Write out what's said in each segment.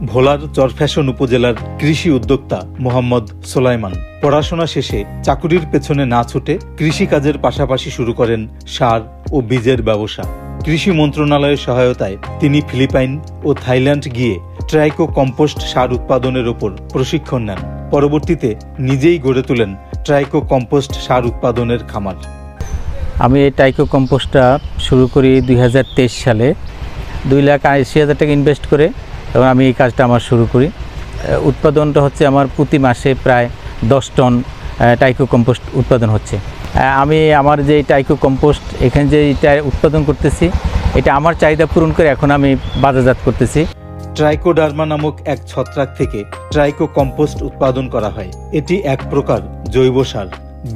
ভোলার চরফ্যাশন উপজেলার কৃষি উদ্যোক্তা মোহাম্মদ সোলাইমান পড়াশোনা শেষে চাকুরির পেছনে না ছুটে কৃষিকাজের পাশাপাশি শুরু করেন সার ও বীজের ব্যবসা। কৃষি মন্ত্রণালয়ের সহায়তায় তিনি ফিলিপাইন ও থাইল্যান্ড গিয়ে ট্রাইকো কম্পোস্ট সার উৎপাদনের ওপর প্রশিক্ষণ নেন। পরবর্তীতে নিজেই গড়ে তোলেন ট্রাইকো কম্পোস্ট সার উৎপাদনের খামার। আমি এই ট্রাইকো কম্পোস্টটা শুরু করি 2023 সালে। 2,80,000 টাকা ইনভেস্ট করে এবং আমি এই কাজটা শুরু করি। উৎপাদনটা হচ্ছে আমার প্রতি মাসে প্রায় 10 টন ট্রাইকো কম্পোস্ট উৎপাদন হচ্ছে। আমি আমার যে ট্রাইকো কম্পোস্ট এখানে যে এটা উৎপাদন করতেছি, এটা আমার চাহিদা পূরণ করে এখন আমি বাজারজাত করতেছি। ট্রাইকোডার্মা নামক এক ছত্রাক থেকে ট্রাইকো কম্পোস্ট উৎপাদন করা হয়। এটি এক প্রকার জৈব সার।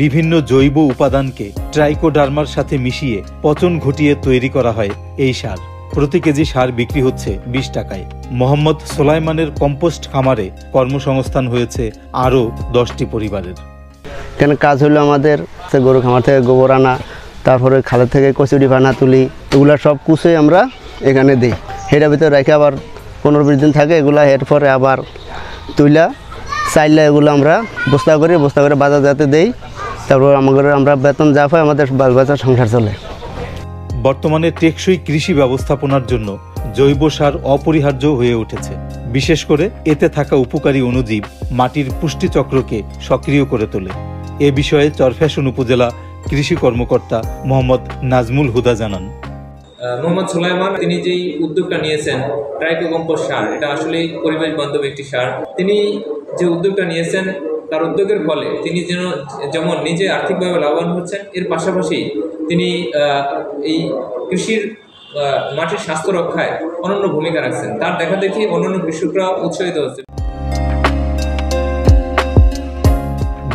বিভিন্ন জৈব উপাদানকে ট্রাইকোডার্মার সাথে মিশিয়ে পচন ঘটিয়ে তৈরি করা হয় এই সার। প্রতি কেজি সার বিক্রি হচ্ছে 20 টাকায়। মোহাম্মদ সোলাইমানের কম্পোস্ট খামারে কর্মসংস্থান হয়েছে আরও 10টি পরিবারের। এখানে কাজ হলো আমাদের গরু খামার থেকে গোবর আনা, তারপরে খালের থেকে কচুরি পানা তুলি, এগুলো সব কুচে আমরা এখানে দিই। এটার ভিতরে রেখে আবার 15-20 দিন থাকে, এগুলা এরপরে আবার তুইলা চাইলে এগুলো আমরা বস্তা করে বাজার যাতে দেই। তারপর আমরা বেতন যা পাই আমাদের বাজার সংসার চলে। বর্তমানে টেকসই কৃষি ব্যবস্থাপনার জন্য জৈব সার অপরিহার্য হয়ে উঠেছে। বিশেষ করে এতে থাকা উপকারী অণুজীব মাটির পুষ্টিচক্রকে সক্রিয় করে তোলে। এ বিষয়ে চরফ্যাশন উপজেলা কৃষি কর্মকর্তা মোহাম্মদ নাজমুল হুদা জানান। মোহাম্মদ সোলাইমান তিনি যেই উদ্যোগটা নিয়েছেন ট্রাইকো কম্পোস্ট সার, এটা আসলেই পরিবেশ বান্ধব একটি সার। তিনি যে উদ্যোগটা নিয়েছেন তার উদ্যোগের ফলে তিনি যেমন নিজে আর্থিকভাবে লাভবান হচ্ছেন, এর পাশাপাশি তিনি এই কৃষির মাটির স্বাস্থ্য রক্ষায় অনন্য ভূমিকা রাখছেন। তার দেখা দেখি অন্যান্য কৃষকরা উৎসাহিত হচ্ছে।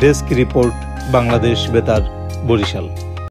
ডেস্ক রিপোর্ট, বাংলাদেশ বেতার, বরিশাল।